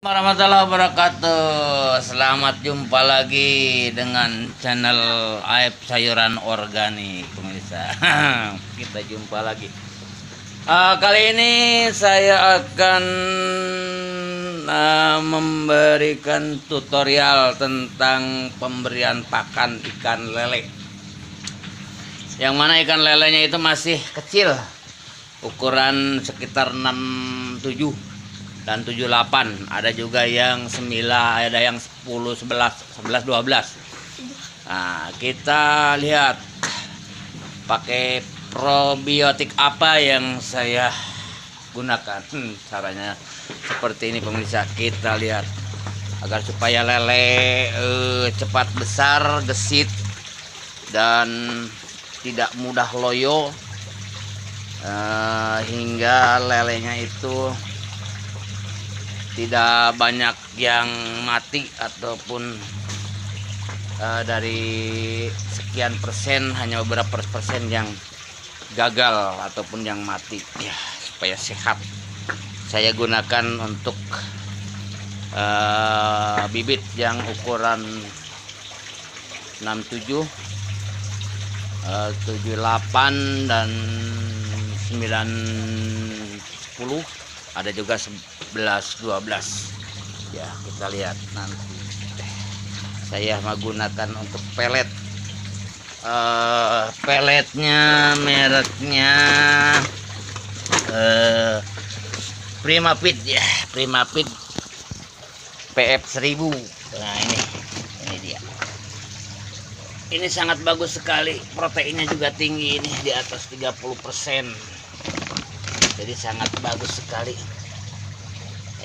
Warahmatullahi wabarakatuh. Selamat jumpa lagi dengan channel Aib Sayuran Organik, pemirsa. Kita jumpa lagi. Kali ini saya akan memberikan tutorial tentang pemberian pakan ikan lele. Yang mana ikan lelenya itu masih kecil, ukuran sekitar 6-7 dan 7-8, ada juga yang 9, ada yang 10, 11, 12. Nah, kita lihat pakai probiotik apa yang saya gunakan. Caranya seperti ini, pemirsa. Kita lihat agar supaya lele cepat besar, gesit, dan tidak mudah loyo, hingga lelenya itu tidak banyak yang mati, ataupun dari sekian persen hanya beberapa persen yang gagal ataupun yang mati. Ya, supaya sehat, saya gunakan untuk bibit yang ukuran 67, 78, dan 9, 10. Ada juga 11, 12. Ya, kita lihat nanti. Saya menggunakan untuk pelet. Peletnya mereknya Primapit ya, Primapit PF 1000. Nah, ini dia. Ini sangat bagus sekali, proteinnya juga tinggi, ini di atas 30%. Jadi sangat bagus sekali.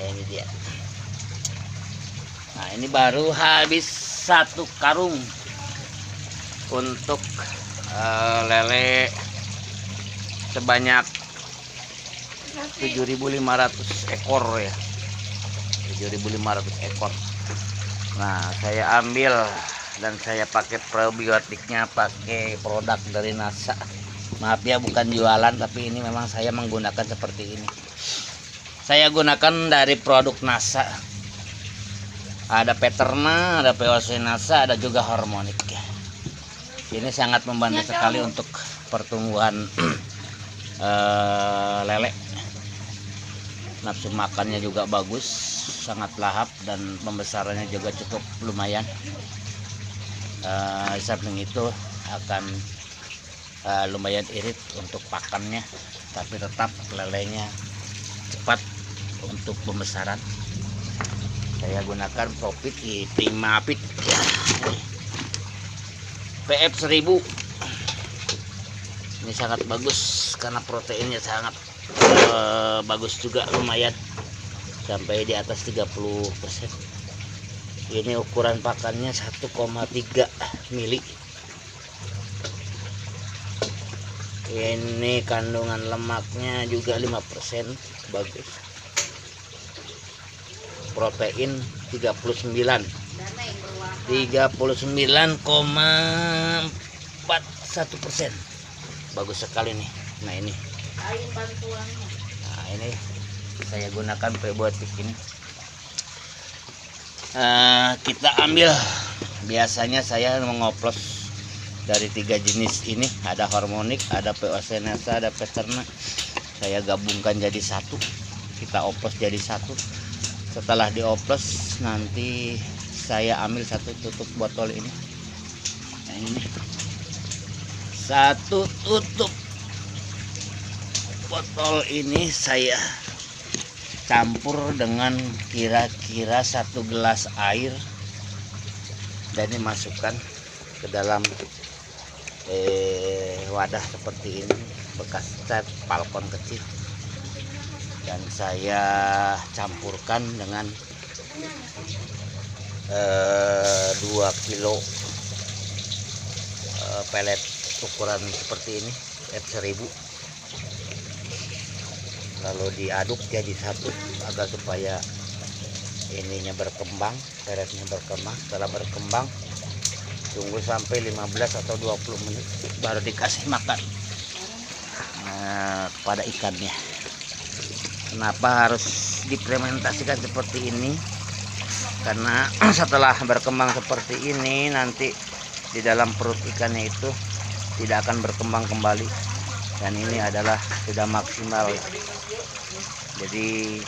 Ini dia. Nah, ini baru habis 1 karung untuk lele sebanyak 7.500 ekor ya. 7.500 ekor. Nah, saya ambil dan saya pakai probiotiknya, pakai produk dari NASA. Maaf ya, bukan jualan, tapi ini memang saya menggunakan seperti ini. Saya gunakan dari produk NASA. Ada Peterna, ada POC NASA, ada juga Hormonik ya. Ini sangat membantu sekali untuk pertumbuhan lele. Nafsu makannya juga bagus, sangat lahap, dan pembesarannya juga cukup lumayan. Di samping itu akan lumayan irit untuk pakannya, tapi tetap lelenya cepat untuk pembesaran. Saya gunakan Primapit ya, PF 1000. Ini sangat bagus karena proteinnya sangat bagus juga, lumayan sampai di atas 30%. Ini ukuran pakannya 1,3 mili. Ini kandungan lemaknya juga 5%, bagus. Protein 39,41%. Bagus sekali nih. Nah, ini saya gunakan probiotik ini. Kita ambil, biasanya saya mengoplos dari 3 jenis ini. Ada Hormonik, ada POC NASA, ada Peterna. Saya gabungkan jadi satu, kita oplos jadi satu. Setelah dioplos, nanti saya ambil satu tutup botol ini. Nah, ini satu tutup botol ini saya campur dengan kira-kira 1 gelas air, dan dimasukkan ke dalam wadah seperti ini, bekas cat palkon kecil, dan saya campurkan dengan 2 kilo pelet ukuran seperti ini F1000, lalu diaduk jadi satu agar supaya ininya berkembang, peletnya berkembang. Setelah berkembang, tunggu sampai 15 atau 20 menit baru dikasih makan kepada ikannya. Kenapa harus diimplementasikan seperti ini? karena setelah berkembang seperti ini nanti di dalam perut ikannya itu tidak akan berkembang kembali, dan ini adalah sudah maksimal. Jadi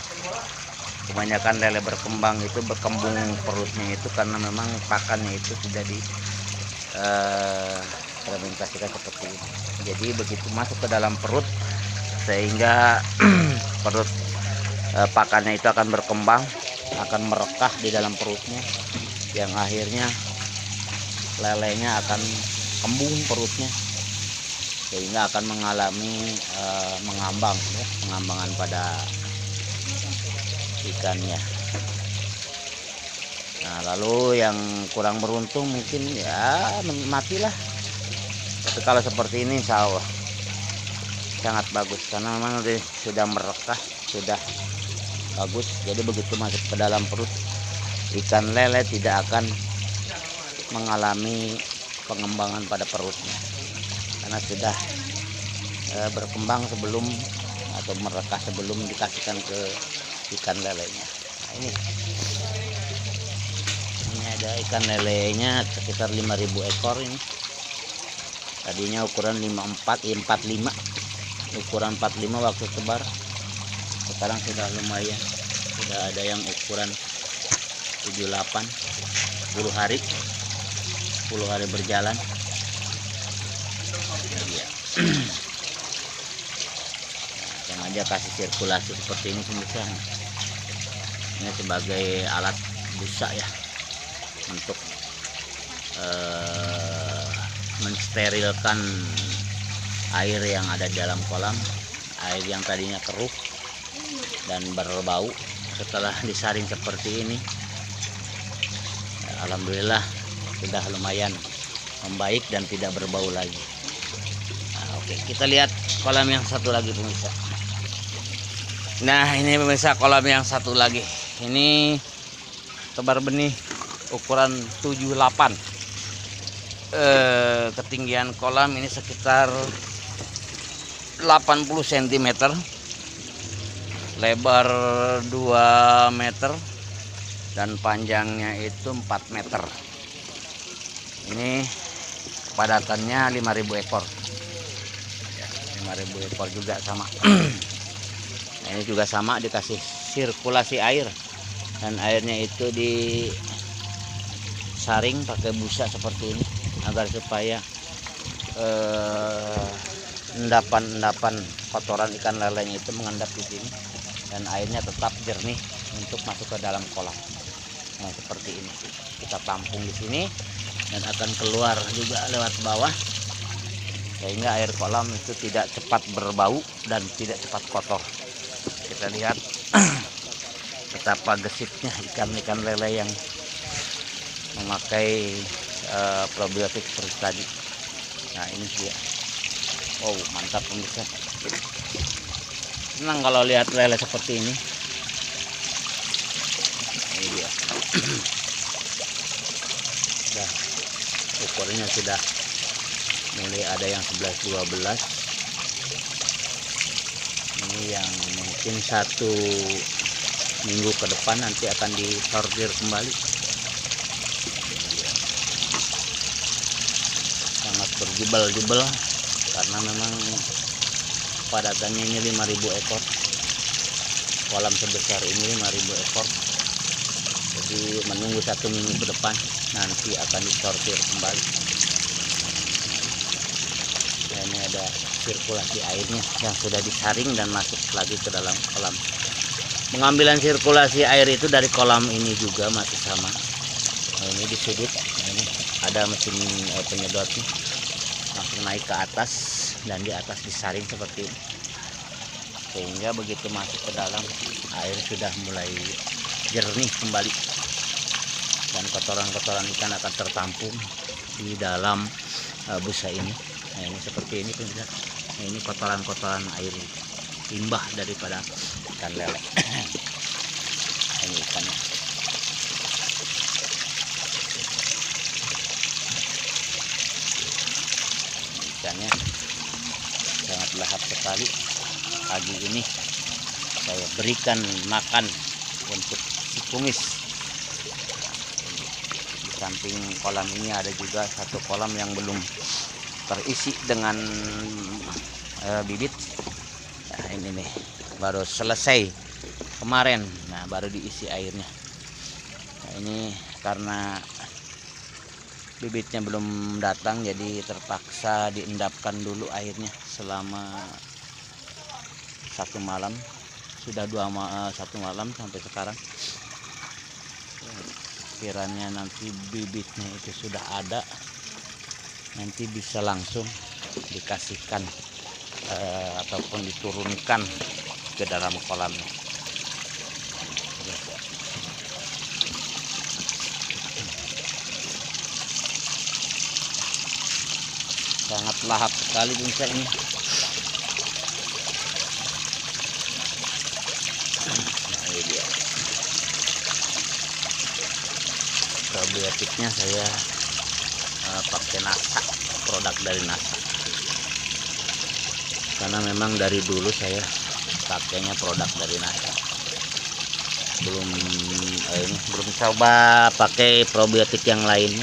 kebanyakan lele berkembang itu berkembung perutnya itu karena memang pakannya itu sudah di fermentasikan seperti ini. Jadi begitu masuk ke dalam perut sehingga perut pakannya itu akan berkembang, akan merekah di dalam perutnya, yang akhirnya lelenya akan kembung perutnya sehingga akan mengalami mengambang, ya, pengambangan pada ikannya. Nah, lalu yang kurang beruntung mungkin ya matilah. Tapi kalau seperti ini insya Allah sangat bagus karena memang sudah merekah, sudah bagus. Jadi begitu masuk ke dalam perut, ikan lele tidak akan mengalami pengembangan pada perutnya karena sudah berkembang sebelum atau merekah sebelum dikasihkan ke ikan lelenya. Nah, ini ada ikan lelenya sekitar 5.000 ekor ini. Tadinya ukuran 45, ukuran 45 waktu sebar. Sekarang sudah lumayan, sudah ada yang ukuran 78, 10 hari berjalan. Ya. Sengaja kasih sirkulasi seperti ini pemirsa. Ini sebagai alat busa ya, untuk mensterilkan air yang ada di dalam kolam, air yang tadinya keruh dan berbau. Setelah disaring seperti ini, alhamdulillah sudah lumayan membaik dan tidak berbau lagi. Nah, oke, kita lihat kolam yang satu lagi pemirsa. Nah, ini pemirsa kolam yang satu lagi. Ini tebar benih ukuran 78. Ketinggian kolam ini sekitar 80 cm, lebar 2 meter dan panjangnya itu 4 meter. Ini padatannya 5.000 ekor ya, 5.000 ekor juga sama. Nah, ini juga sama, dikasih sirkulasi air dan airnya itu disaring pakai busa seperti ini agar supaya endapan-endapan kotoran ikan lelenya itu mengendap di sini dan airnya tetap jernih untuk masuk ke dalam kolam. Nah, seperti ini kita tampung di sini dan akan keluar juga lewat bawah sehingga air kolam itu tidak cepat berbau dan tidak cepat kotor. Kita lihat betapa gesitnya ikan-ikan lele yang memakai probiotik seperti tadi. Nah, ini dia. Oh, mantap pemirsa. Senang kalau lihat lele seperti ini. Ini dia. Sudah ukurannya sudah mulai ada yang 11-12. Ini yang mungkin 1 minggu ke depan nanti akan disortir kembali. Sangat berjubel-jubel karena memang padatannya ini 5.000 ekor. Kolam sebesar ini 5.000 ekor. Jadi menunggu 1 minggu ke depan nanti akan disortir kembali. Nah, ini ada sirkulasi airnya yang sudah disaring dan masuk lagi ke dalam kolam. Pengambilan sirkulasi air itu dari kolam ini juga masih sama. Nah, ini di sudut. Nah, ini ada mesin penyedotnya, langsung naik ke atas dan di atas disaring seperti ini sehingga begitu masuk ke dalam air sudah mulai jernih kembali dan kotoran-kotoran ikan akan tertampung di dalam busa ini. Nah, ini seperti ini pemirsa. Nah, ini kotoran-kotoran air limbah daripada ikan lele. Ini ikannya. Ikannya sangat lahap sekali. Pagi ini saya berikan makan untuk si kumis samping kolam ini ada juga satu kolam yang belum terisi dengan bibit. Nah, ini nih baru selesai kemarin, nah baru diisi airnya. Nah, ini karena bibitnya belum datang, jadi terpaksa diendapkan dulu airnya selama 1 malam. Sudah 1 malam sampai sekarang. Kiranya nanti bibitnya itu sudah ada, nanti bisa langsung dikasihkan ataupun diturunkan ke dalam kolamnya. Sangat lahap sekali bonsai ini. Nah, ini dia. Probiotiknya saya pakai Nasa, produk dari Nasa. Karena memang dari dulu saya pakainya produk dari Nasa. Belum coba pakai probiotik yang lainnya.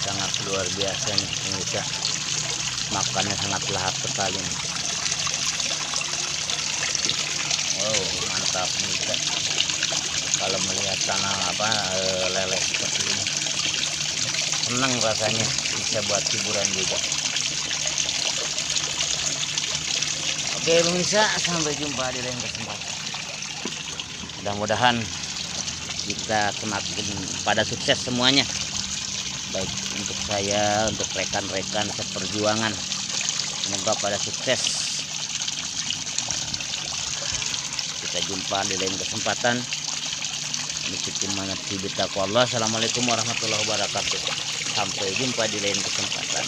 Sangat luar biasa nih pemirsa, makannya sangat lahap sekali nih. Wow, mantap pemirsa kalau melihat tanah lele seperti ini. Senang rasanya, bisa buat hiburan juga. Oke pemirsa, sampai jumpa di lain kesempatan. Mudah-mudahan kita semakin pada sukses semuanya, baik untuk saya, untuk rekan-rekan seperjuangan. Semoga pada sukses. Kita jumpa di lain kesempatan. Assalamualaikum warahmatullahi wabarakatuh. Sampai jumpa di lain kesempatan.